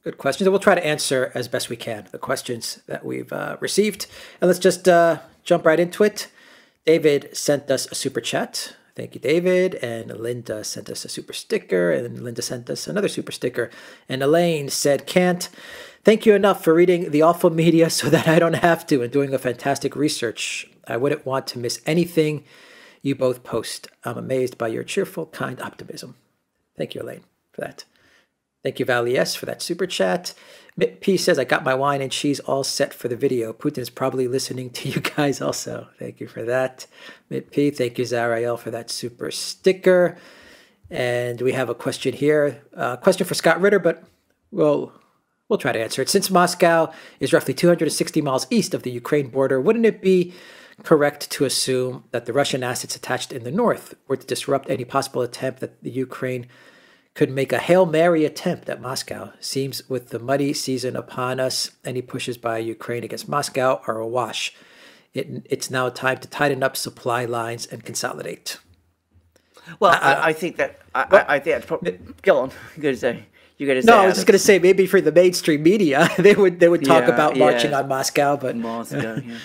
Good questions. And we'll try to answer as best we can the questions that we've received. And let's just jump right into it. David sent us a super chat. Thank you, David. And Linda sent us a super sticker. And Linda sent us another super sticker. And Elaine said, can't thank you enough for reading the awful media so that I don't have to, and doing a fantastic research. I wouldn't want to miss anything you both post. I'm amazed by your cheerful, kind optimism. Thank you, Elaine, for that. Thank you, Valley S, for that super chat. P says, I got my wine and cheese all set for the video. Putin's probably listening to you guys also. Thank you for that. P, thank you, Zarael, for that super sticker. And we have a question here. Question for Scott Ritter, but we'll try to answer it. Since Moscow is roughly 260 miles east of the Ukraine border, wouldn't it be correct to assume that the Russian assets attached in the north were to disrupt any possible attempt that the Ukraine could make a Hail Mary attempt at Moscow? Seems with the muddy season upon us, any pushes by Ukraine against Moscow are awash. It's now time to tighten up supply lines and consolidate. Well, I think that I think that's probably. Go on. You're going to say. No, I was just going to say maybe for the mainstream media they would talk about marching on Moscow, but Moscow. Yeah.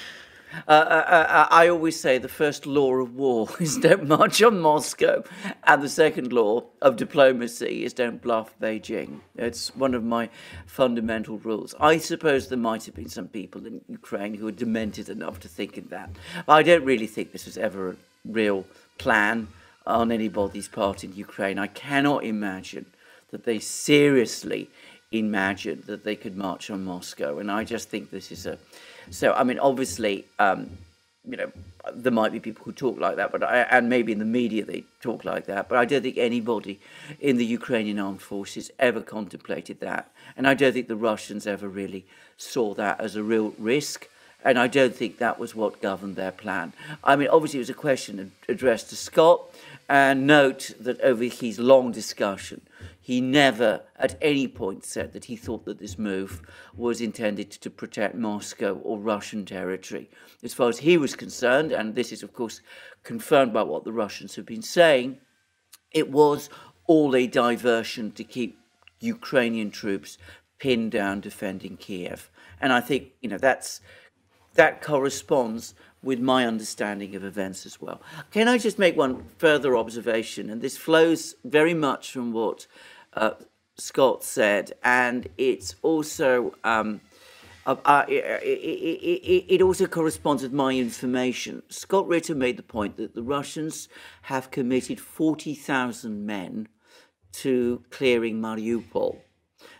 I always say the first law of war is don't march on Moscow, and the second law of diplomacy is don't bluff Beijing. It's one of my fundamental rules. I suppose there might have been some people in Ukraine who were demented enough to think in that. But I don't really think this was ever a real plan on anybody's part in Ukraine. I cannot imagine that they seriously imagined that they could march on Moscow, and I just think this is a... So, I mean, obviously, there might be people who talk like that, and maybe in the media they talk like that, but I don't think anybody in the Ukrainian armed forces ever contemplated that. And I don't think the Russians ever really saw that as a real risk. And I don't think that was what governed their plan. I mean, obviously, it was a question addressed to Scott. And note that over his long discussion, he never at any point said that he thought that this move was intended to protect Moscow or Russian territory. As far as he was concerned, and this is, of course, confirmed by what the Russians have been saying, it was all a diversion to keep Ukrainian troops pinned down defending Kiev. And I think, that corresponds with my understanding of events as well. Can I just make one further observation? And this flows very much from what Scott said, and it's also it also corresponds with my information. Scott Ritter made the point that the Russians have committed 40,000 men to clearing Mariupol.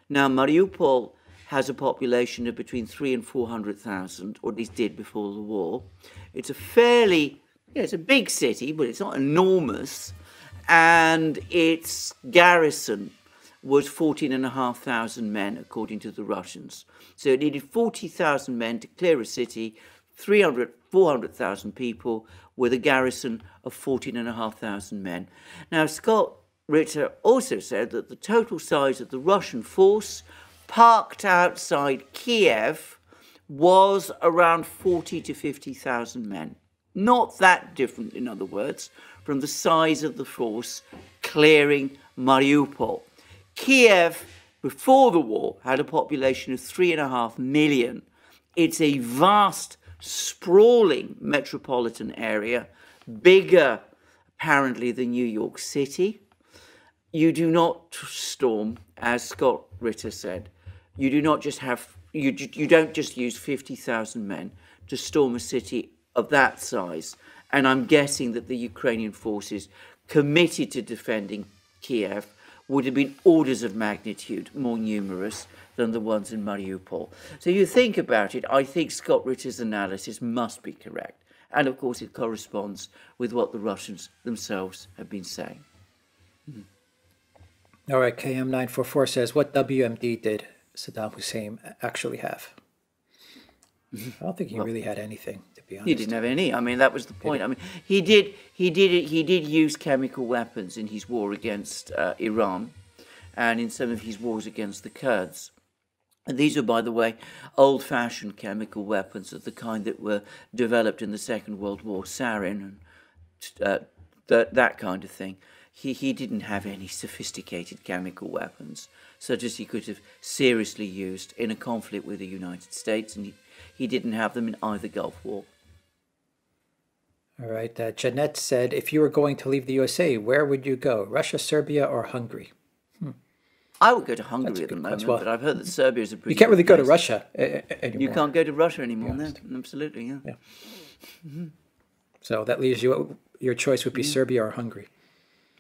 Now, Mariupol has a population of between 300,000 and 400,000, or at least did before the war. It's a it's a big city, but it's not enormous. And its garrison was 14,500 men, according to the Russians. So it needed 40,000 men to clear a city, 400,000 people, with a garrison of 14,500 men. Now, Scott Ritter also said that the total size of the Russian force parked outside Kiev was around 40 to 50,000 men. Not that different, in other words, from the size of the force clearing Mariupol. Kiev, before the war, had a population of 3.5 million. It's a vast, sprawling metropolitan area, bigger, apparently, than New York City. You do not storm, as Scott Ritter said, you do not just have, you don't just use 50,000 men to storm a city of that size. And I'm guessing that the Ukrainian forces committed to defending Kiev would have been orders of magnitude more numerous than the ones in Mariupol. So you think about it, I think Scott Ritter's analysis must be correct. And of course it corresponds with what the Russians themselves have been saying. All right, KM944 says, what WMD did Saddam Hussein actually have? I don't think he really had anything, to be honest. He didn't have any. I mean, that was the point. I mean, he did use chemical weapons in his war against Iran, and in some of his wars against the Kurds. And these are, by the way, old-fashioned chemical weapons of the kind that were developed in the Second World War, sarin and that kind of thing. he didn't have any sophisticated chemical weapons, such as he could have seriously used in a conflict with the United States, and he didn't have them in either Gulf War. All right. Jeanette said, if you were going to leave the USA, where would you go? Russia, Serbia, or Hungary? I would go to Hungary at the moment, but I've heard that Serbia is a pretty. You can't really go to place. Russia anymore. You can't go to Russia anymore, no. Absolutely, yeah. Mm-hmm. So that leaves you, your choice would be Serbia or Hungary.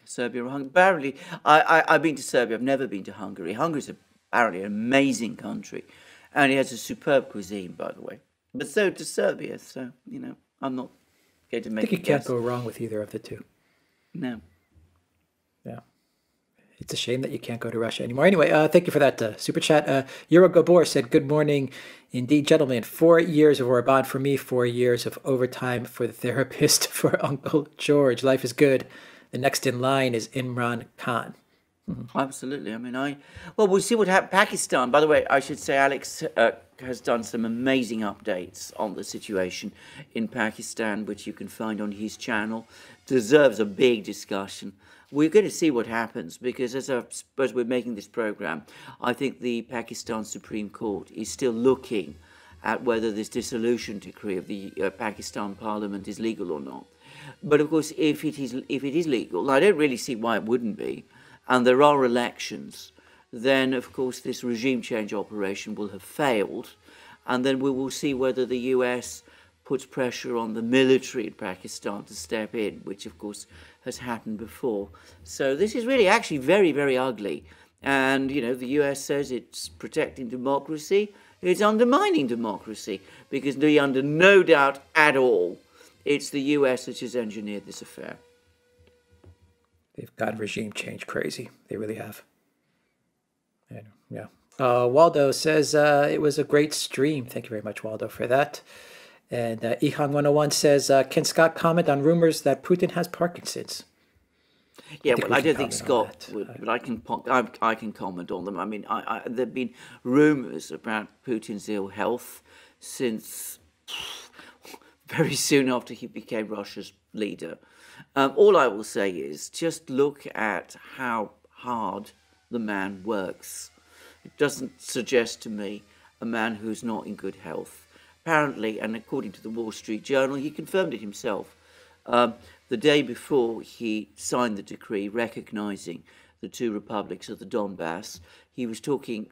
Serbia or Hungary. Apparently, I've been to Serbia. I've never been to Hungary. Hungary's apparently an amazing country, and it has a superb cuisine, by the way. But so does Serbia. So I'm not going to make. I think you can't go wrong with either of the two. No. Yeah. It's a shame that you can't go to Russia anymore. Anyway, thank you for that super chat. Euro Gabor said, good morning. Indeed, gentlemen, 4 years of Orban for me, 4 years of overtime for the therapist for Uncle George. Life is good. The next in line is Imran Khan. Mm-hmm. Absolutely. I mean, we'll see what happens. Pakistan, by the way, I should say Alex has done some amazing updates on the situation in Pakistan, which you can find on his channel. Deserves a big discussion. We're going to see what happens because as we're making this program, I think the Pakistan Supreme Court is still looking at whether this dissolution decree of the Pakistan Parliament is legal or not. But of course, if it is legal, I don't really see why it wouldn't be, and there are elections, then of course this regime change operation will have failed, and then we will see whether the US puts pressure on the military in Pakistan to step in, which of course has happened before. So this is really actually very, very ugly. And, the US says it's protecting democracy. It's undermining democracy because under no doubt at all, it's the US that has engineered this affair. They've got regime change crazy. They really have. Yeah. Waldo says, it was a great stream. Thank you very much, Waldo, for that. And Ihang101 says, can Scott comment on rumors that Putin has Parkinson's? Yeah, well, I don't think Scott would, but I can comment on them. I mean, there have been rumors about Putin's ill health since very soon after he became Russia's leader. All I will say is just look at how hard the man works. It doesn't suggest to me a man who's not in good health. Apparently, and according to the Wall Street Journal, he confirmed it himself. The day before he signed the decree recognizing the two republics of the Donbass, he was talking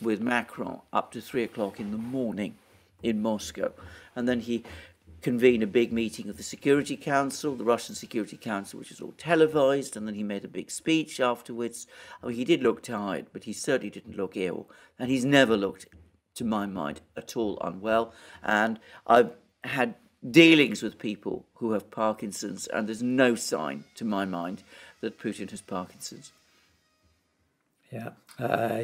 with Macron up to 3 o'clock in the morning in Moscow. And then he convened a big meeting of the Security Council, the Russian Security Council, which is all televised, and then he made a big speech afterwards. I mean, he did look tired, but he certainly didn't look ill. And he's never looked, to my mind, at all unwell. And I've had dealings with people who have Parkinson's, and there's no sign, to my mind, that Putin has Parkinson's. Yeah.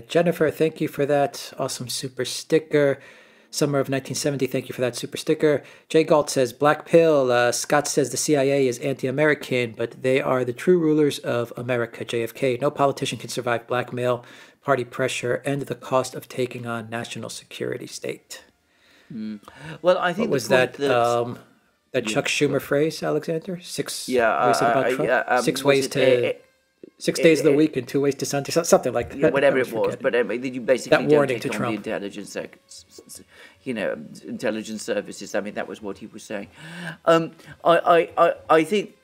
Jennifer, thank you for that awesome super sticker. Summer of 1970, thank you for that super sticker. Jay Galt says, Black Pill, Scott says the CIA is anti-American, but they are the true rulers of America, JFK. No politician can survive blackmail, party pressure, and the cost of taking on national security state. Well, I think what was that Chuck Schumer phrase, Alexander? Six ways to 6 days of the week and 2 ways to Sunday, something like that. Whatever it was, but anyway, you basically that warning don't take to on Trump. The intelligence services. I mean, that was what he was saying. I think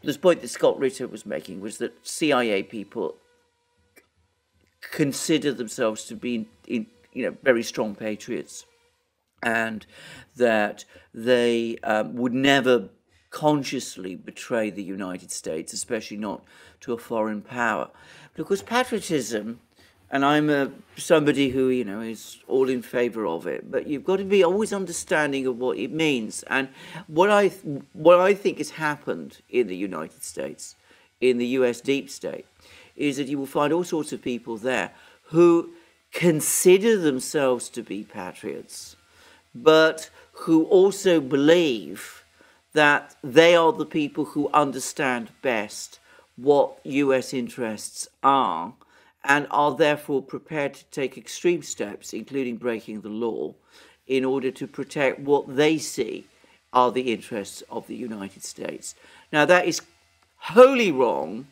the point that Scott Ritter was making was that CIA people consider themselves to be, very strong patriots, and that they would never consciously betray the United States, especially not to a foreign power. Because patriotism, and I'm somebody who, is all in favour of it, but you've got to be always understanding of what it means. And what I think has happened in the United States, in the US deep state, is that you will find all sorts of people there who consider themselves to be patriots, but who also believe that they are the people who understand best what US interests are and are therefore prepared to take extreme steps, including breaking the law, in order to protect what they see are the interests of the United States. Now, that is wholly wrong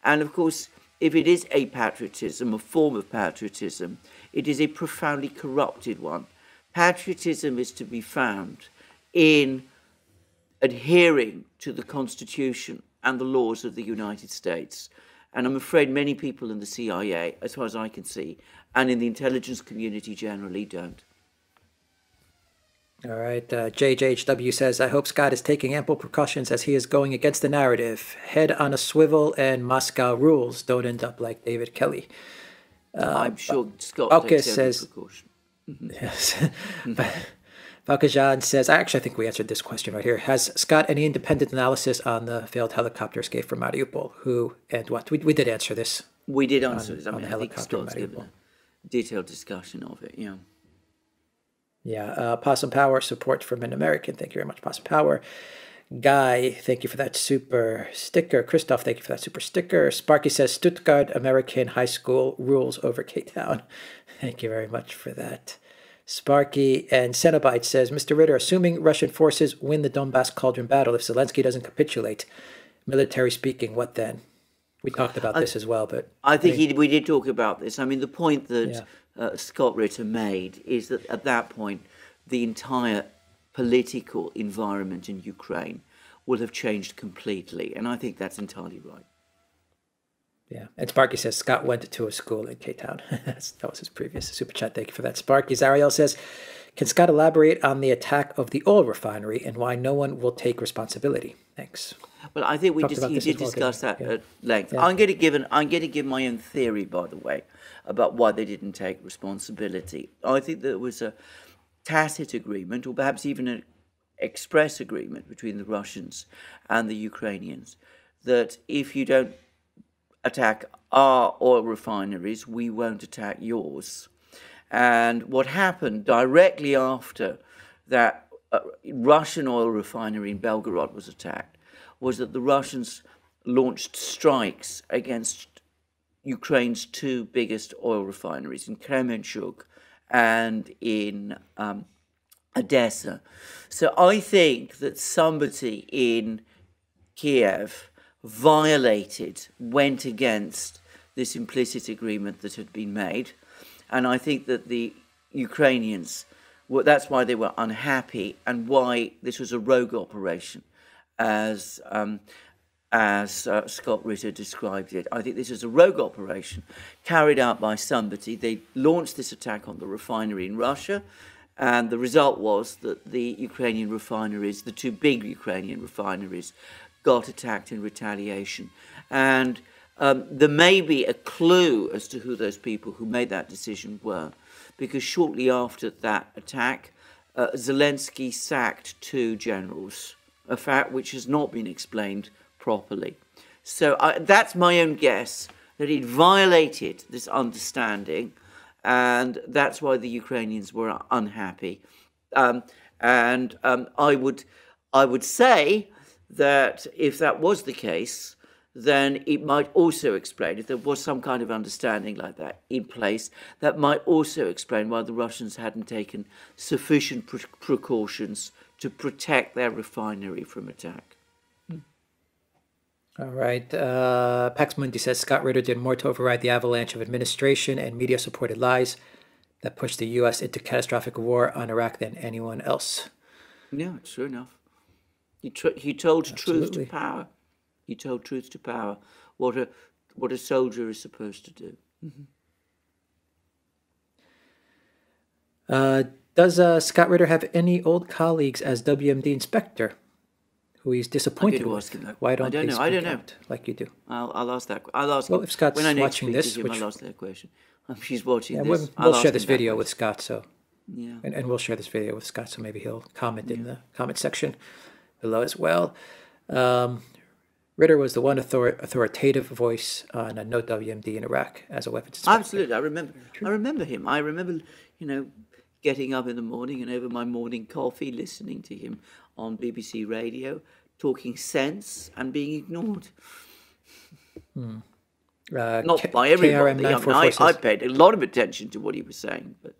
And of course, if it is a patriotism, a form of patriotism, it is a profoundly corrupted one. Patriotism is to be found in adhering to the Constitution and the laws of the United States. And I'm afraid many people in the CIA, as far as I can see, and in the intelligence community generally, don't. All right. JJHW says, I hope Scott is taking ample precautions as he is going against the narrative. Head on a swivel and Moscow rules. Don't end up like David Kelly. I'm sure Scott takes every precaution. Yes. Balkajan says, actually, I think we answered this question right here. Has Scott any independent analysis on the failed helicopter escape from Mariupol? Who and what? We did answer this. We did answer this. I mean, I think Scott's given a detailed discussion of it, yeah. Yeah, Possum Power, support from an American. Thank you very much, Possum Power. Guy, thank you for that super sticker. Christoph, thank you for that super sticker. Sparky says, Stuttgart American High School rules over K-Town. Thank you very much for that. Sparky and Cenobite says, Mr. Ritter, assuming Russian forces win the Donbass Cauldron battle, if Zelensky doesn't capitulate, military speaking, what then? We talked about this as well, but... I think we did talk about this. I mean, the point that Scott Ritter made is that at that point, the entire political environment in Ukraine will have changed completely. And I think that's entirely right. Yeah. And Sparky says, Scott went to a school in K-Town. That was his previous super chat. Thank you for that, Sparky. Zariel says, can Scott elaborate on the attack of the oil refinery and why no one will take responsibility? Thanks. Well, I think he did discuss that at length. Yeah. I'm going to give my own theory, by the way, about why they didn't take responsibility. I think there was a tacit agreement, or perhaps even an express agreement between the Russians and the Ukrainians, that if you don't attack our oil refineries, we won't attack yours. And what happened directly after that Russian oil refinery in Belgorod was attacked was that the Russians launched strikes against Ukraine's two biggest oil refineries, in Kremenchuk and in Odessa. So I think that somebody in Kiev went against this implicit agreement that had been made. And I think that the Ukrainians, that's why they were unhappy and why this was a rogue operation, as Scott Ritter described it. I think this is a rogue operation carried out by somebody. They launched this attack on the refinery in Russia, and the result was that the Ukrainian refineries, the two big Ukrainian refineries, got attacked in retaliation. And there may be a clue as to who those people who made that decision were, because shortly after that attack, Zelensky sacked two generals, a fact which has not been explained properly. So that's my own guess, that it violated this understanding, and that's why the Ukrainians were unhappy. I would say that if that was the case, then it might also explain, if there was some kind of understanding like that in place, that might also explain why the Russians hadn't taken sufficient precautions to protect their refinery from attack. All right. Pax Mundi says Scott Ritter did more to override the avalanche of administration and media-supported lies that pushed the U.S. into catastrophic war on Iraq than anyone else. Yeah, true enough. He told truth to power. He told truth to power. What a soldier is supposed to do. Mm-hmm. Does Scott Ritter have any old colleagues as WMD inspector who he's disappointed with? Why don't they speak out like you do? I'll ask that. I'll ask. Well, if Scott's when I next watching this, to him, I'll ask that question. She's watching this. We'll share this video with Scott, so yeah, and we'll share this video with Scott, so maybe he'll comment in the comment section below as well. Ritter was the one authoritative voice on no WMD in Iraq as a weapons inspector. Absolutely, I remember him. I remember, getting up in the morning and over my morning coffee, listening to him on BBC Radio, talking sense and being ignored. Not by everybody. I paid a lot of attention to what he was saying, but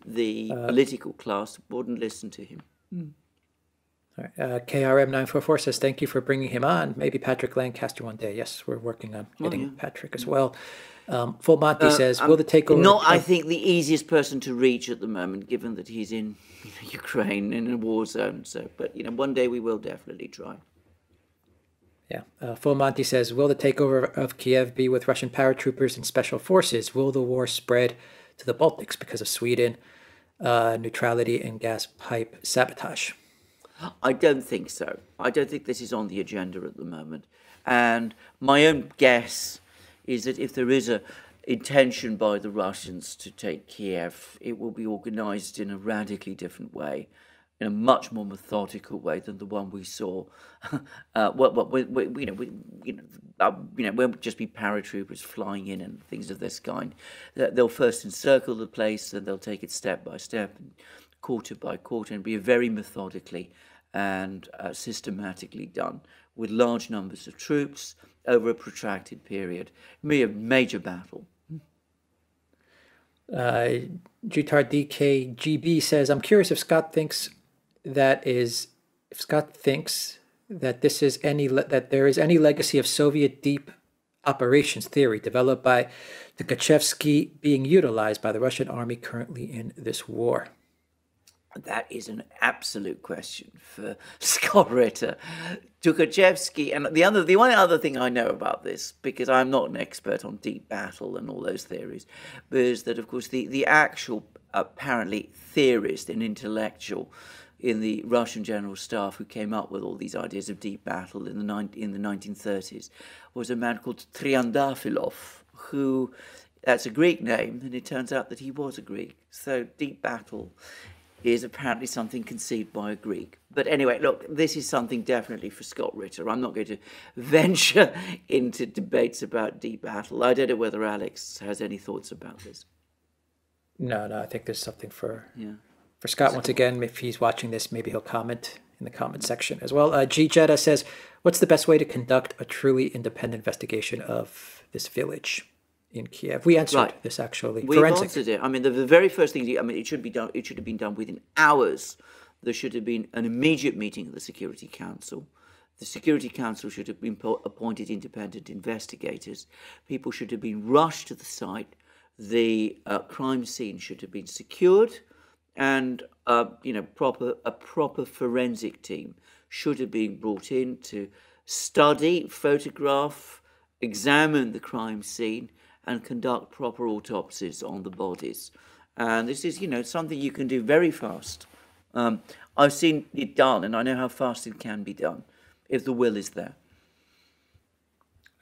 the political class wouldn't listen to him. All right. KRM944 says, thank you for bringing him on. Maybe Patrick Lancaster one day. Yes, we're working on getting Patrick as well. Full Monty says, will the takeover... Not, I think, the easiest person to reach at the moment, given that he's in Ukraine, in a war zone. So, but, one day we will definitely try. Yeah. Full Monty says, will the takeover of Kiev be with Russian paratroopers and special forces? Will the war spread to the Baltics because of Sweden, neutrality, and gas pipe sabotage? I don't think so. I don't think this is on the agenda at the moment. And my own guess is that if there is a intention by the Russians to take Kiev, it will be organized in a radically different way, in a much more methodical way than the one we saw. Won't just be paratroopers flying in and things of this kind. They'll first encircle the place, and they'll take it step by step, quarter by quarter, and be very methodically and systematically done with large numbers of troops over a protracted period. It'll be a major battle. Jutard DKGB says, I'm curious if Scott thinks that there is any legacy of Soviet deep operations theory developed by Tukhachevsky being utilized by the Russian army currently in this war. That is an absolute question for Scott Ritter. Tukhachevsky, and the one other thing I know about this, because I'm not an expert on deep battle and all those theories, is that, of course, the actual apparently theorist and intellectual in the Russian General Staff who came up with all these ideas of deep battle in the 1930s was a man called Triandafilov, who, that's a Greek name, and it turns out that he was a Greek. So deep battle is apparently something conceived by a Greek. But anyway, look, this is something definitely for Scott Ritter. I'm not going to venture into debates about deep battle. I don't know whether Alex has any thoughts about this. No, I think there's something for Scott. Once again, if he's watching this, maybe he'll comment in the comment section as well. G. Jetta says, what's the best way to conduct a truly independent investigation of this village in Kiev? We answered this, actually. We've answered it. I mean, the very first thing, it should be done. It should have been done within hours. There should have been an immediate meeting of the Security Council. The Security Council should have been appointed independent investigators. People should have been rushed to the site. The crime scene should have been secured, and a proper forensic team should have been brought in to study, photograph, examine the crime scene, and conduct proper autopsies on the bodies. And this is, something you can do very fast. I've seen it done, and I know how fast it can be done, if the will is there.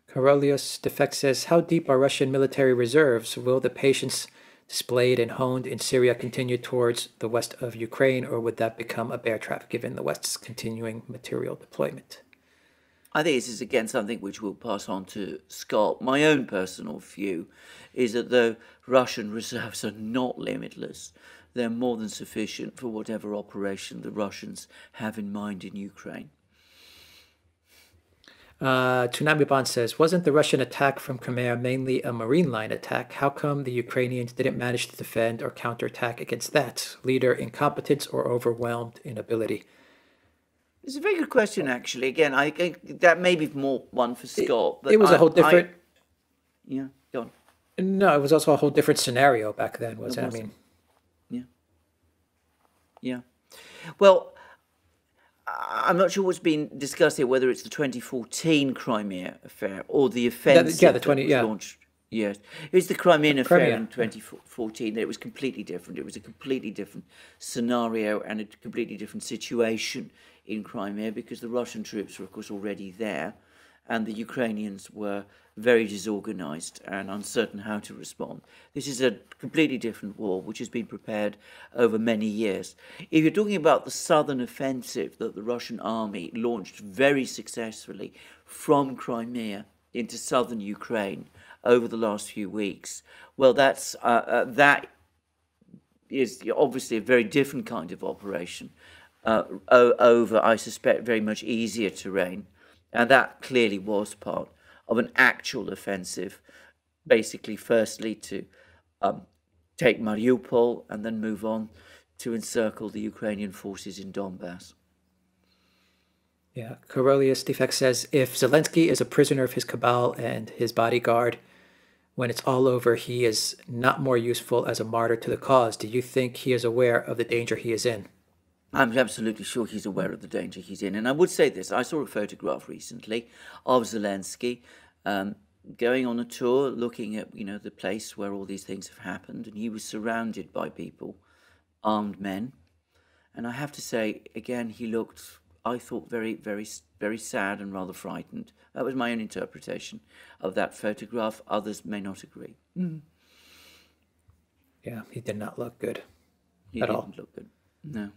Corolius Defect says, how deep are Russian military reserves? Will the patience displayed and honed in Syria continue towards the west of Ukraine, or would that become a bear trap given the West's continuing material deployment? I think this is, again, something which we'll pass on to Scott. My own personal view is that the Russian reserves are not limitless. They're more than sufficient for whatever operation the Russians have in mind in Ukraine. Tsunami Bond says, wasn't the Russian attack from Crimea mainly a marine line attack? How come the Ukrainians didn't manage to defend or counterattack against that? Leader incompetence or overwhelmed inability? It's a very good question, actually. Again, I think that may be more one for Scott. But it was a whole different... Yeah, go on. No, it was also a whole different scenario back then, wasn't it? Yeah. Well, I'm not sure what's been discussed here, whether it's the 2014 Crimea affair or the offensive that was launched. Yes, it was the Crimean affair in 2014. It was completely different. It was a completely different scenario and a completely different situation in Crimea because the Russian troops were, of course, already there, and the Ukrainians were very disorganized and uncertain how to respond. This is a completely different war, which has been prepared over many years. If you're talking about the southern offensive that the Russian army launched very successfully from Crimea into southern Ukraine over the last few weeks, well, that is obviously a very different kind of operation over, I suspect, very much easier terrain. And that clearly was part of an actual offensive, basically, firstly, to take Mariupol and then move on to encircle the Ukrainian forces in Donbass. Yeah, Corelius Defect says, if Zelensky is a prisoner of his cabal and his bodyguard, when it's all over, he is not more useful as a martyr to the cause. Do you think he is aware of the danger he is in? I'm absolutely sure he's aware of the danger he's in. And I would say this, I saw a photograph recently of Zelensky going on a tour, looking at, the place where all these things have happened. And he was surrounded by people, armed men. And I have to say, again, he looked, I thought, very, very, very sad and rather frightened. That was my own interpretation of that photograph. Others may not agree. Yeah, he did not look good He at all. didn't look good. No.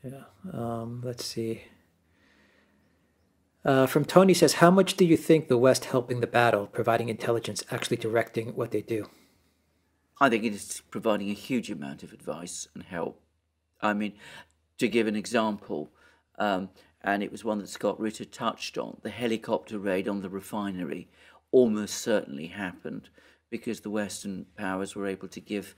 Yeah. Let's see. From Tony says, how much do you think the West helping the battle, providing intelligence, actually directing what they do? I think it is providing a huge amount of advice and help. I mean, to give an example, and it was one that Scott Ritter touched on, the helicopter raid on the refinery almost certainly happened because the Western powers were able to give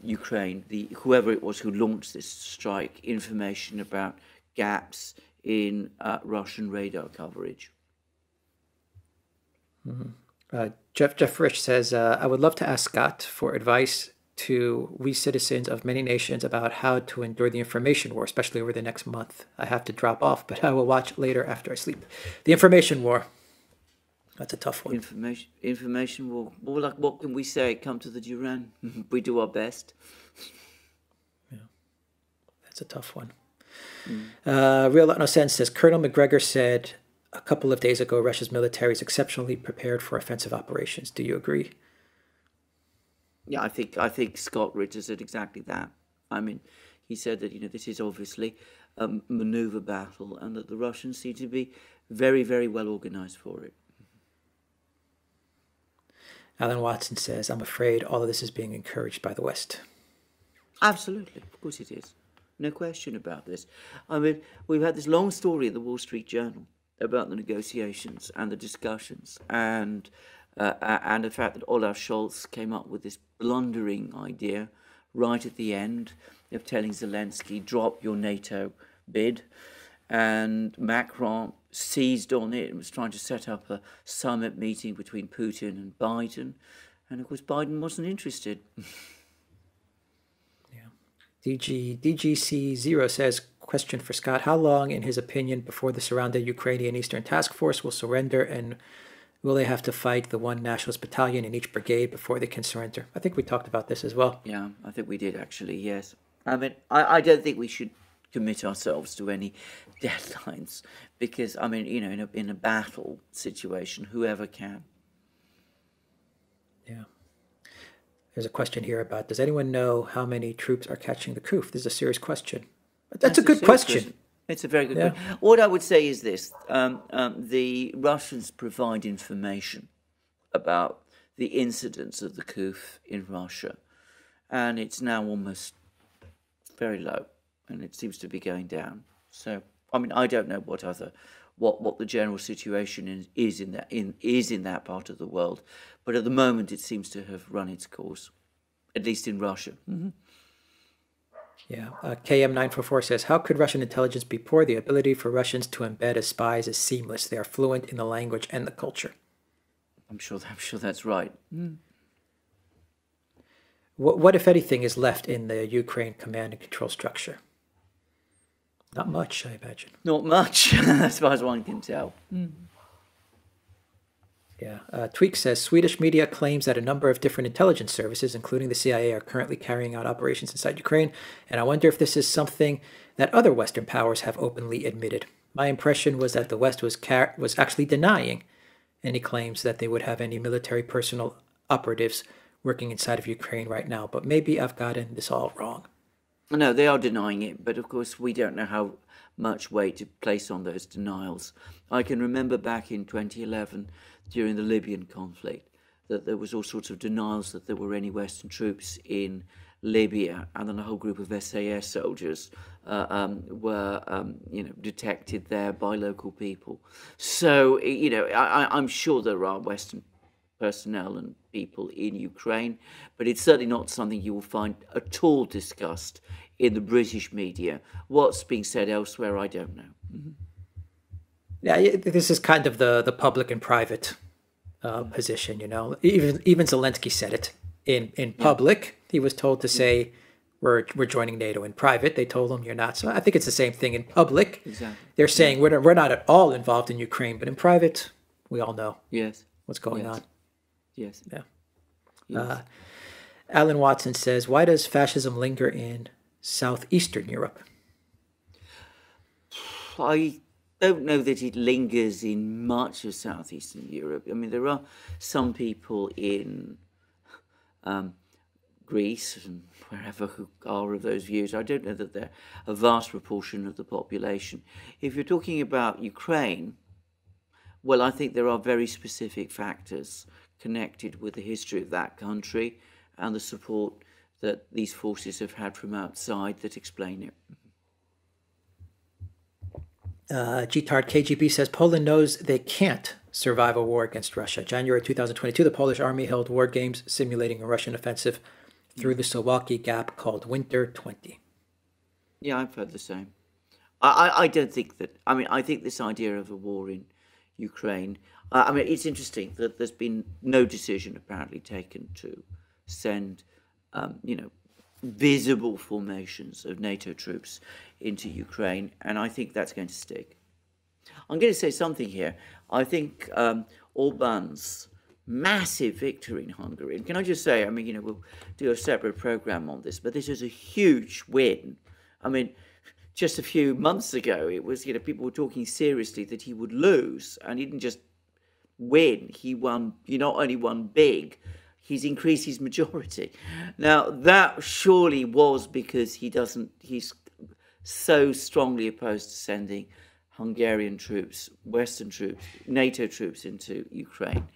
Ukraine, whoever it was who launched this strike, information about gaps in Russian radar coverage. Jeff Rich says, I would love to ask Scott for advice to we citizens of many nations about how to endure the information war, especially over the next month. I have to drop off, but I will watch later after I sleep. The information war. That's a tough one. Information war. Well, like, what can we say? Come to the Duran. We do our best. Yeah, that's a tough one. Real No Sense says, Colonel McGregor said a couple of days ago, Russia's military is exceptionally prepared for offensive operations. Do you agree? Yeah, I think Scott Ritter said exactly that. I mean, he said that, this is obviously a maneuver battle and that the Russians seem to be very, very well organized for it. Alan Watson says, I'm afraid all of this is being encouraged by the West. Absolutely. Of course it is. No question about this. I mean, we've had this long story in the Wall Street Journal about the negotiations and the discussions and the fact that Olaf Scholz came up with this blundering idea right at the end of telling Zelensky, drop your NATO bid. And Macron seized on it and was trying to set up a summit meeting between Putin and Biden. And of course, Biden wasn't interested. DGC0 says, question for Scott, how long, in his opinion, before the surrounded Ukrainian Eastern Task Force will surrender, and will they have to fight the one nationalist battalion in each brigade before they can surrender? I think we talked about this as well. Yeah, I think we did actually, yes. I mean, I don't think we should commit ourselves to any deadlines because, I mean, in a battle situation, whoever can. Yeah. There's a question here about, does anyone know how many troops are catching the Kuf? This is a serious question. That's a good question. It's a very good question. What I would say is this. The Russians provide information about the incidence of the Kuf in Russia, and it's now almost very low, and it seems to be going down. So, I mean, I don't know what the general situation is in that part of the world, but at the moment it seems to have run its course, at least in Russia. Mm-hmm. Yeah. KM944 says, how could Russian intelligence be poor? The ability for Russians to embed as spies is seamless. They are fluent in the language and the culture. I'm sure that's right. Mm. What, if anything, is left in the Ukraine command and control structure? Not much, I imagine. Not much, as far as one can tell. Mm. Yeah. Tweak says, Swedish media claims that a number of different intelligence services, including the CIA, are currently carrying out operations inside Ukraine, and I wonder if this is something that other Western powers have openly admitted. My impression was that the West was actually denying any claims that they would have any military personnel operatives working inside of Ukraine right now, but maybe I've gotten this all wrong. No, they are denying it, but of course we don't know how much weight to place on those denials. I can remember back in 2011, during the Libyan conflict, that there was all sorts of denials that there were any Western troops in Libya, and then a whole group of SAS soldiers were detected there by local people. So, I'm sure there are Western personnel and people in Ukraine, but it's certainly not something you will find at all discussed in the British media. What's being said elsewhere, I don't know. Mm-hmm. Yeah, this is kind of the public and private position, you know. Even Zelensky said it in public. He was told to say we're joining NATO. In private, they told him you're not. So I think it's the same thing in public. Exactly. They're saying we're not at all involved in Ukraine, but in private, we all know what's going on. Yes. Yeah. Yes. Alan Watson says, why does fascism linger in southeastern Europe? I don't know that it lingers in much of southeastern Europe. I mean, there are some people in Greece and wherever who are of those views. I don't know that they're a vast proportion of the population. If you're talking about Ukraine, well, I think there are very specific factors connected with the history of that country and the support that these forces have had from outside that explain it. Gtard KGB says Poland knows they can't survive a war against Russia. January 2022, the Polish army held war games simulating a Russian offensive through the Suwalki Gap called Winter 20. Yeah, I've heard the same. I don't think that... I mean, I think this idea of a war in Ukraine... I mean, it's interesting that there's been no decision apparently taken to send, visible formations of NATO troops into Ukraine, and I think that's going to stick. I'm going to say something here. I think Orban's massive victory in Hungary, and can I just say, I mean, we'll do a separate program on this, but this is a huge win. I mean, just a few months ago, it was, people were talking seriously that he would lose, and he didn't just win. He not only won big, he's increased his majority. Now, that surely was because he's so strongly opposed to sending Hungarian troops, Western troops, NATO troops into Ukraine.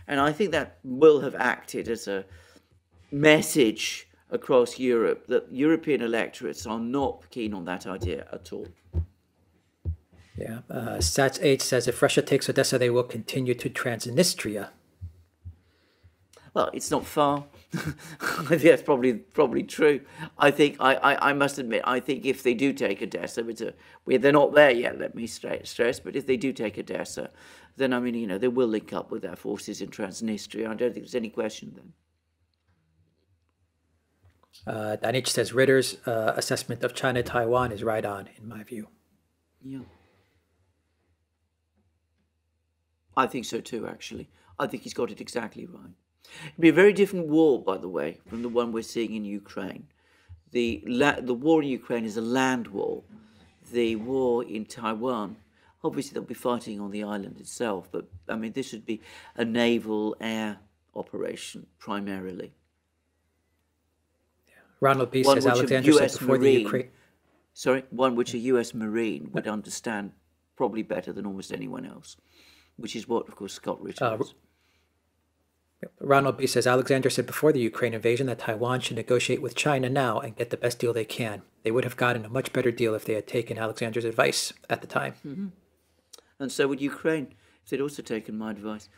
And I think that will have acted as a message across Europe that European electorates are not keen on that idea at all. Yeah. Sats 8 says if Russia takes Odessa, they will continue to Transnistria. Well, it's not far. I think that's probably true. I think I must admit, I think if they do take Odessa, they're not there yet, let me stress, but if they do take Odessa, then I mean, they will link up with their forces in Transnistria. I don't think there's any question then. Danich says Ritter's assessment of China-Taiwan is right on, in my view. Yeah. I think so too, actually. I think he's got it exactly right. It'd be a very different war, by the way, from the one we're seeing in Ukraine. The war in Ukraine is a land war. The war in Taiwan, obviously they'll be fighting on the island itself, but I mean, this would be a naval air operation primarily. Ronald B. says Alexander said before the Ukraine... Sorry, one which a US Marine would understand probably better than almost anyone else, which is what, of course, Scott Ritter is. Ronald B. says Alexander said before the Ukraine invasion that Taiwan should negotiate with China now and get the best deal they can. They would have gotten a much better deal if they had taken Alexander's advice at the time. Mm-hmm. And so would Ukraine if they'd also taken my advice.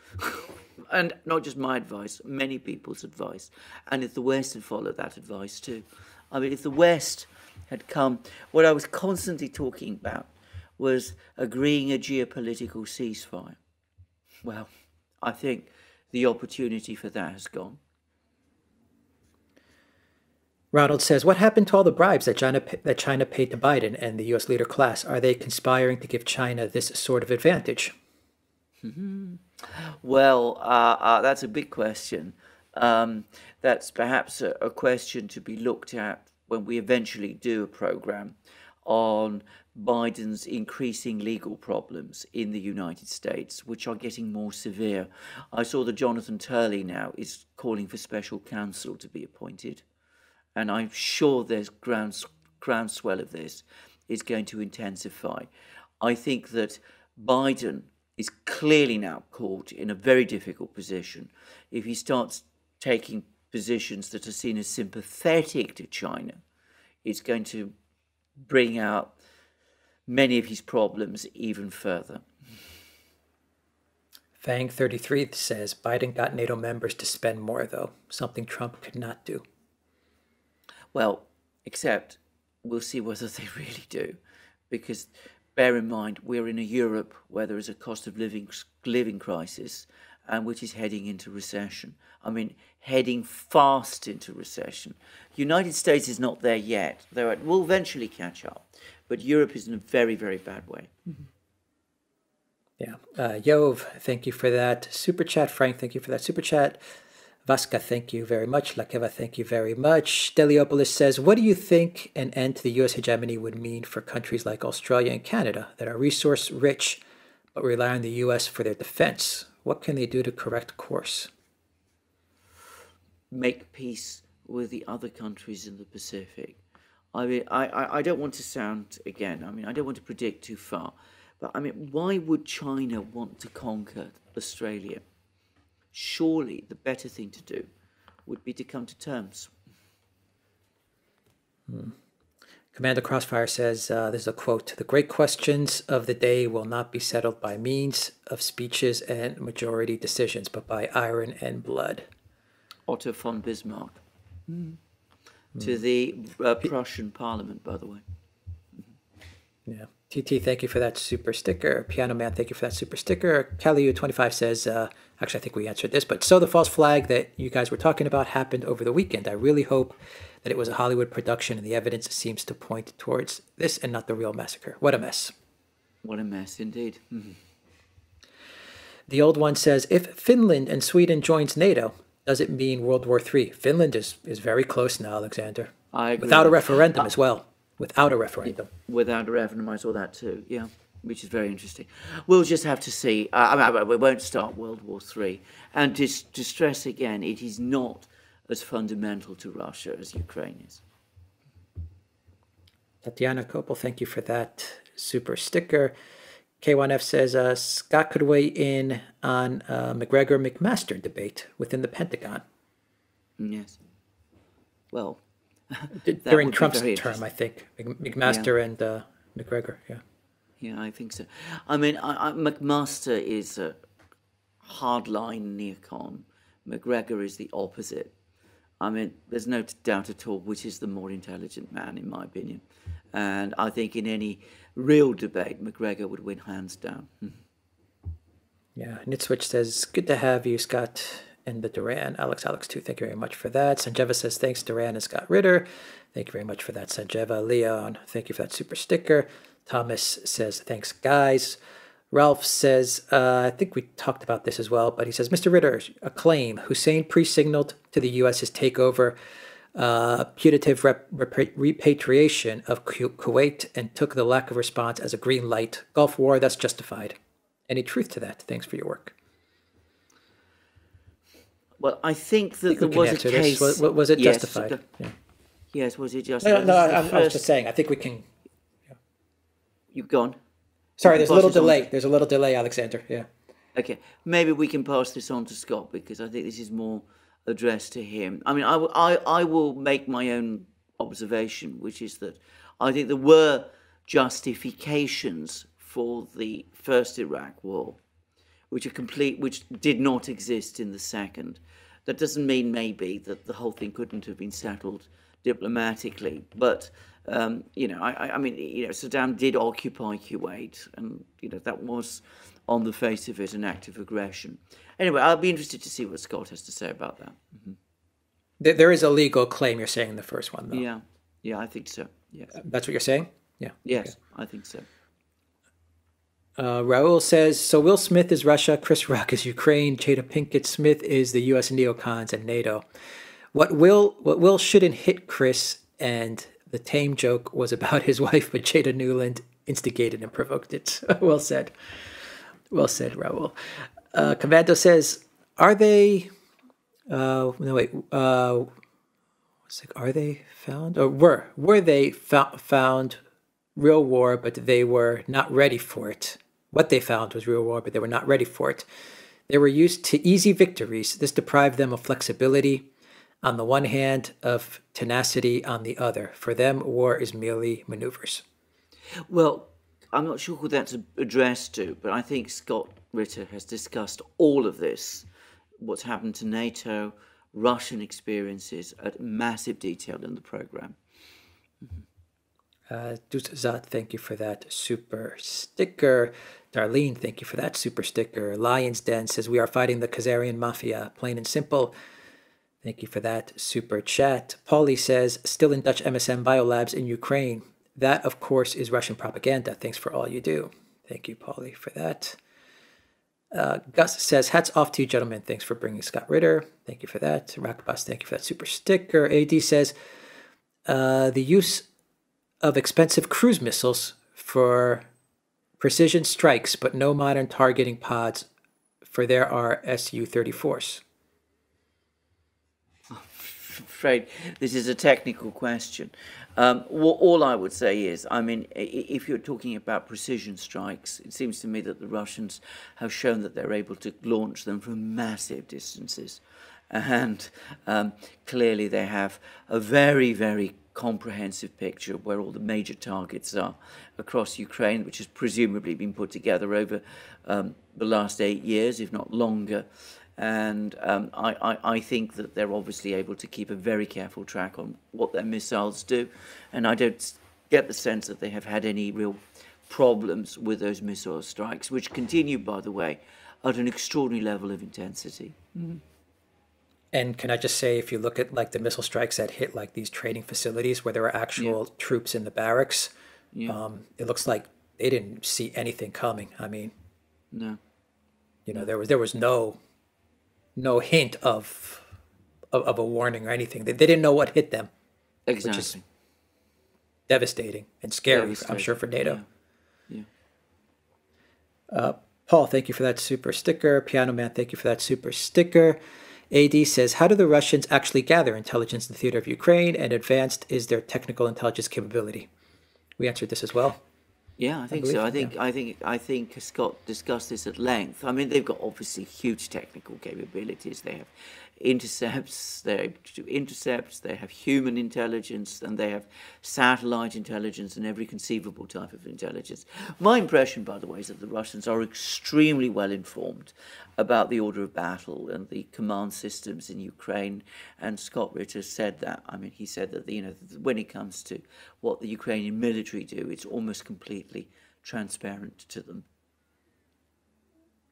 And not just my advice, many people's advice. And if the West had followed that advice too. I mean, if the West had come... What I was constantly talking about was agreeing a geopolitical ceasefire. Well, I think the opportunity for that has gone. Ronald says, what happened to all the bribes that China paid to Biden and the U.S. leader class? Are they conspiring to give China this sort of advantage? Mm-hmm. Well, that's a big question. That's perhaps a question to be looked at when we eventually do a program on Biden's increasing legal problems in the United States, which are getting more severe. I saw that Jonathan Turley now is calling for special counsel to be appointed. And I'm sure there's groundswell of this is going to intensify. I think that Biden is clearly now caught in a very difficult position. If he starts taking positions that are seen as sympathetic to China, it's going to bring out many of his problems even further. Fang33 says Biden got NATO members to spend more, though, something Trump could not do. Well, except we'll see whether they really do, because bear in mind we're in a Europe where there is a cost of living crisis, and which is heading into recession. I mean, heading fast into recession. United States is not there yet, though it will eventually catch up. But Europe is in a very, very bad way. Yeah. Yov, thank you for that super chat. Frank, thank you for that super chat. Vaska, thank you very much. Lakeva, thank you very much. Deliopolis says, what do you think an end to the U.S. hegemony would mean for countries like Australia and Canada that are resource rich but rely on the U.S. for their defense? What can they do to correct course? Make peace with the other countries in the Pacific. I mean, I don't want to sound, again, I mean, I don't want to predict too far, but I mean, why would China want to conquer Australia? Surely the better thing to do would be to come to terms. Commander Crossfire says, there's a quote, the great questions of the day will not be settled by means of speeches and majority decisions, but by iron and blood. Otto von Bismarck. To the Prussian Parliament, by the way. Yeah. TT, thank you for that super sticker. Piano Man, thank you for that super sticker. Caliu25 says, actually, I think we answered this, but so the false flag that you guys were talking about happened over the weekend. I really hope that it was a Hollywood production and the evidence seems to point towards this and not the real massacre. What a mess. What a mess, indeed. The old one says, if Finland and Sweden joins NATO, does it mean World War III? Finland is very close now, Alexander. I agree. Without a referendum as well. Without a referendum. Without a referendum, I saw that too, yeah, which is very interesting. We'll just have to see. I mean, we won't start World War III. And to stress again, it is not as fundamental to Russia as Ukraine is. Tatiana Kopel, thank you for that super sticker. K1F says, Scott could weigh in on McGregor-McMaster debate within the Pentagon. Yes. Well, during Trump's term, I think. McMaster and McGregor, yeah. Yeah, I think so. I mean, McMaster is a hardline neocon. McGregor is the opposite. I mean, there's no doubt at all which is the more intelligent man, in my opinion. And I think in any real debate, McGregor would win hands down. Yeah, Nitswitch says, good to have you, Scott, and the Duran. Alex too, thank you very much for that. Sanjeva says, thanks, Duran and Scott Ritter. Thank you very much for that, Sanjeva. Leon, thank you for that super sticker. Thomas says, thanks, guys. Ralph says, I think we talked about this as well, but he says, Mr. Ritter, a claim. Hussein pre-signaled to the U.S.'s takeover, putative repatriation of Kuwait and took the lack of response as a green light. Gulf War, that's justified. Any truth to that? Thanks for your work. Well, I think that there was a case. Was it justified? Yeah. Yes, was it justified? No, I was just saying, I think we can. Yeah. You've gone. Sorry, there's a little delay. There's a little delay, Alexander. Yeah. Okay, maybe we can pass this on to Scott because I think this is more addressed to him. I mean, I will make my own observation, which is that I think there were justifications for the first Iraq war, which did not exist in the second. That doesn't mean maybe that the whole thing couldn't have been settled diplomatically, but I mean, Saddam did occupy Kuwait, and that was, on the face of it, an act of aggression. Anyway, I'll be interested to see what Scott has to say about that. Mm-hmm. There is a legal claim, you're saying, in the first one, though. Yeah, I think so. Yes, that's what you're saying. Yeah. Yes, okay. I think so. Raul says, so Will Smith is Russia, Chris Rock is Ukraine, Jada Pinkett Smith is the U.S. neocons and NATO. What Will shouldn't hit Chris, and the tame joke was about his wife, but Jada Newland instigated and provoked it. Well said. Well said, Raul. Commando says, are they... are they found? Or were they found real war, but they were not ready for it? What they found was real war, but they were not ready for it. They were used to easy victories. This deprived them of flexibility on the one hand, of tenacity on the other. For them, war is merely maneuvers. Well, I'm not sure who that's addressed to, but I think Scott Ritter has discussed all of this, what's happened to NATO, Russian experiences, at massive detail in the program. Duzat, thank you for that super sticker. Darlene, thank you for that super sticker. Lion's Den says, we are fighting the Khazarian Mafia, plain and simple. Thank you for that super chat. Paulie says, still in Dutch MSM biolabs in Ukraine. That, of course, is Russian propaganda. Thanks for all you do. Thank you, Paulie, for that. Gus says, hats off to you, gentlemen. Thanks for bringing Scott Ritter. Thank you for that. Rakbas, thank you for that super sticker. AD says, the use of expensive cruise missiles for precision strikes, but no modern targeting pods, for there are Su-34s. Afraid this is a technical question. All I would say is, I mean, if you're talking about precision strikes, it seems to me that the Russians have shown that they're able to launch them from massive distances. And clearly they have a very, very comprehensive picture of where all the major targets are across Ukraine, which has presumably been put together over the last 8 years, if not longer. And I think that they're obviously able to keep a very careful track on what their missiles do. And I don't get the sense that they have had any real problems with those missile strikes, which continue, by the way, at an extraordinary level of intensity. Mm-hmm. And can I just say, if you look at like the missile strikes that hit like these training facilities where there were actual troops in the barracks, it looks like they didn't see anything coming. I mean, there was no hint of a warning or anything. They didn't know what hit them. Exactly. Which is devastating and scary, I'm sure, for NATO. Yeah. Paul, thank you for that super sticker. Piano Man, thank you for that super sticker. AD says, how do the Russians actually gather intelligence in the theater of Ukraine, and advanced is their technical intelligence capability? We answered this as well. Yeah, I think so. I think Scott discussed this at length. I mean, they've got obviously huge technical capabilities. They have intercepts, they have human intelligence, and they have satellite intelligence and every conceivable type of intelligence. My impression, by the way, is that the Russians are extremely well informed about the order of battle and the command systems in Ukraine. And Scott Ritter said that. I mean, he said that when it comes to what the Ukrainian military do, it's almost completely transparent to them.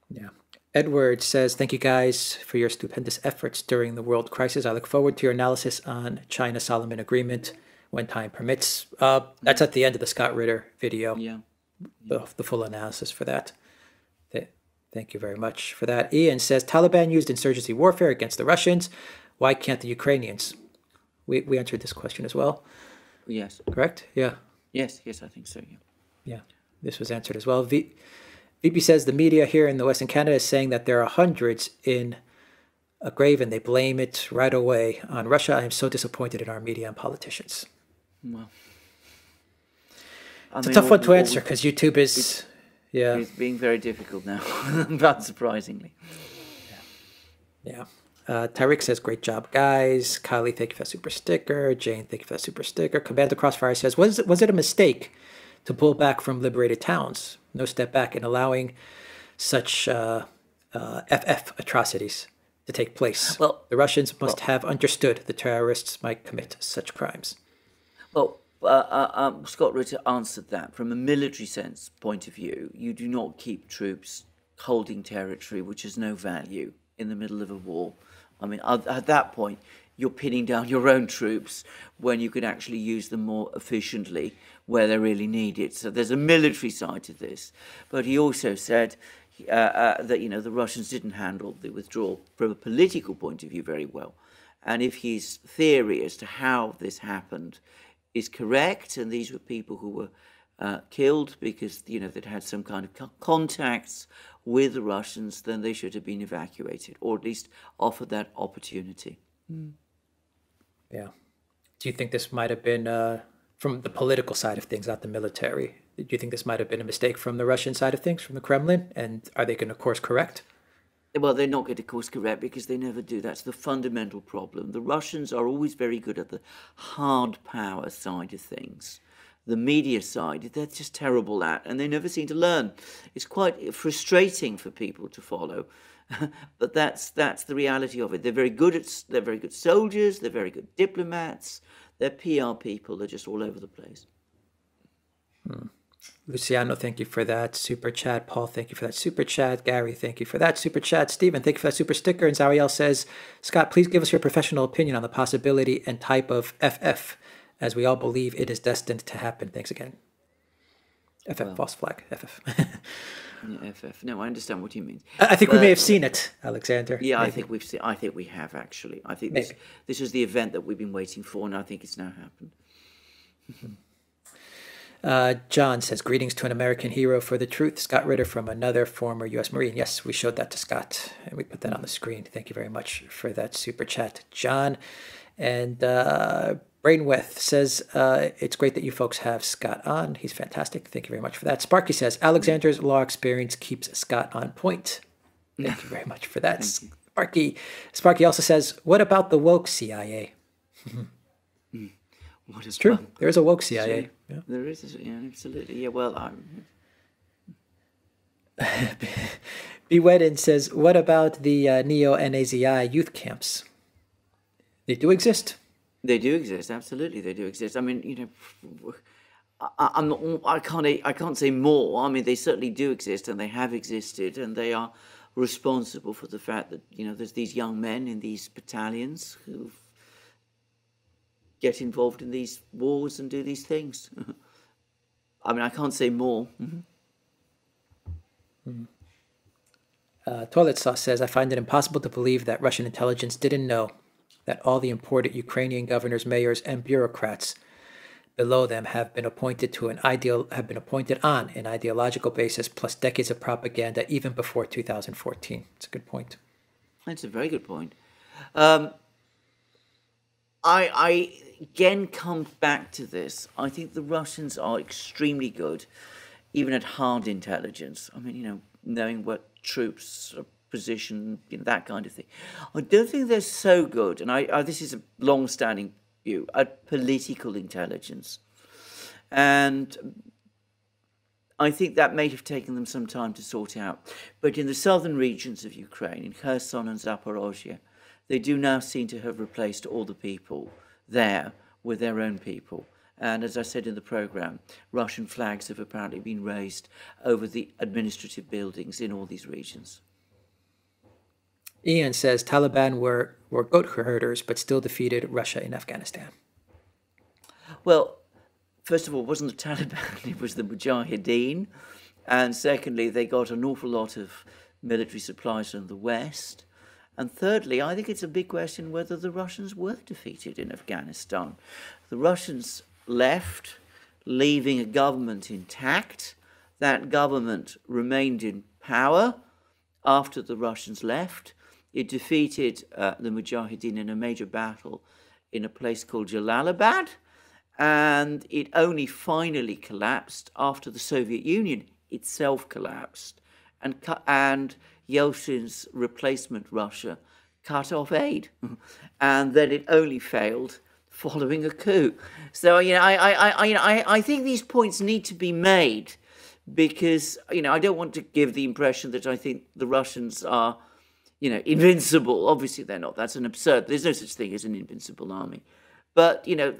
Yeah. Edward says, thank you guys for your stupendous efforts during the world crisis. I look forward to your analysis on China-Solomon Agreement when time permits. That's at the end of the Scott Ritter video. Yeah. The full analysis for that. Thank you very much for that. Ian says, Taliban used insurgency warfare against the Russians. Why can't the Ukrainians? We answered this question as well. Yes. Correct? Yeah. Yes, I think so, yeah. Yeah, this was answered as well. VP says the media here in the Western Canada is saying that there are hundreds in a grave and they blame it right away on Russia. I am so disappointed in our media and politicians. Well, it's a tough one to answer because YouTube is... It's being very difficult now, not surprisingly. Yeah. Tyreek says, great job, guys. Kylie, thank you for that super sticker. Jane, thank you for that super sticker. Commander Crossfire says, was it a mistake to pull back from liberated towns? No step back in allowing such FF atrocities to take place. Well, the Russians must have understood the terrorists might commit such crimes. Well, Scott Ritter answered that. From a military sense point of view, you do not keep troops holding territory which has no value in the middle of a war. I mean, at that point, you're pinning down your own troops when you could actually use them more efficiently where they're really needed. So there's a military side to this. But he also said that, the Russians didn't handle the withdrawal from a political point of view very well. And if his theory as to how this happened is correct, and these were people who were killed because, they'd had some kind of contacts with the Russians, then they should have been evacuated, or at least offered that opportunity. Mm. Yeah. Do you think this might have been, from the political side of things, not the military, do you think this might have been a mistake from the Russian side of things, from the Kremlin? And are they going to course correct? Well, they're not going to course correct because they never do. That's the fundamental problem. The Russians are always very good at the hard power side of things. The media side, they're just terrible at, and they never seem to learn. It's quite frustrating for people to follow, but that's the reality of it. They're very good soldiers. They're very good diplomats. Their PR people are just all over the place. Luciano, thank you for that super chat. Paul, thank you for that super chat. Gary, thank you for that super chat. Stephen, thank you for that super sticker. And Zariel says, Scott, please give us your professional opinion on the possibility and type of FF, as we all believe it is destined to happen. Thanks again. FF, well, false flag, FF. Yeah, FF. No, I understand what you mean. I think we may have seen it, Alexander. Yeah, maybe. I think we've seen. I think we have actually. I think this is the event that we've been waiting for, and I think it's now happened. John says, greetings to an American hero for the truth, Scott Ritter from another former U.S. Marine. Yes, we showed that to Scott, and we put that on the screen. Thank you very much for that super chat, John. And Brainweth says, it's great that you folks have Scott on. He's fantastic. Thank you very much for that. Sparky says, Alexander's law experience keeps Scott on point. Thank you very much for that, Sparky. Sparky also says, what about the woke CIA? What is true. There is a woke CIA. Yeah. There is, yeah, absolutely. Yeah, well, Bewedden says, what about the neo-NAZI youth camps? They do exist. They do exist. Absolutely, they do exist. I mean, you know, I can't say more. I mean, they certainly do exist, and they have existed, and they are responsible for the fact that, you know, there's these young men in these battalions who get involved in these wars and do these things. I mean, I can't say more. Toilet Sauce says, I find it impossible to believe that Russian intelligence didn't know that all the important Ukrainian governors, mayors, and bureaucrats below them have been appointed on an ideological basis, plus decades of propaganda, even before 2014. It's a good point. That's a very good point. I again come back to this. I think the Russians are extremely good, even at hard intelligence. I mean, you know, knowing what troops are positioned, you know, that kind of thing. I don't think they're so good, and this is a long-standing view, at political intelligence. And I think that may have taken them some time to sort out. But in the southern regions of Ukraine, in Kherson and Zaporozhye, they do now seem to have replaced all the people there with their own people. And as I said in the programme, Russian flags have apparently been raised over the administrative buildings in all these regions. Ian says Taliban were goat herders, but still defeated Russia in Afghanistan. Well, first of all, it wasn't the Taliban, it was the Mujahideen. And secondly, they got an awful lot of military supplies from the West. And thirdly, I think it's a big question whether the Russians were defeated in Afghanistan. The Russians left, leaving a government intact. That government remained in power after the Russians left. It defeated the Mujahideen in a major battle in a place called Jalalabad, and it only finally collapsed after the Soviet Union itself collapsed, and Yeltsin's replacement Russia cut off aid, and then it only failed following a coup. So, you know, I think these points need to be made, because, you know, I don't want to give the impression that I think the Russians are, you know, invincible. Obviously they're not. That's an absurd. There's no such thing as an invincible army. But, you know,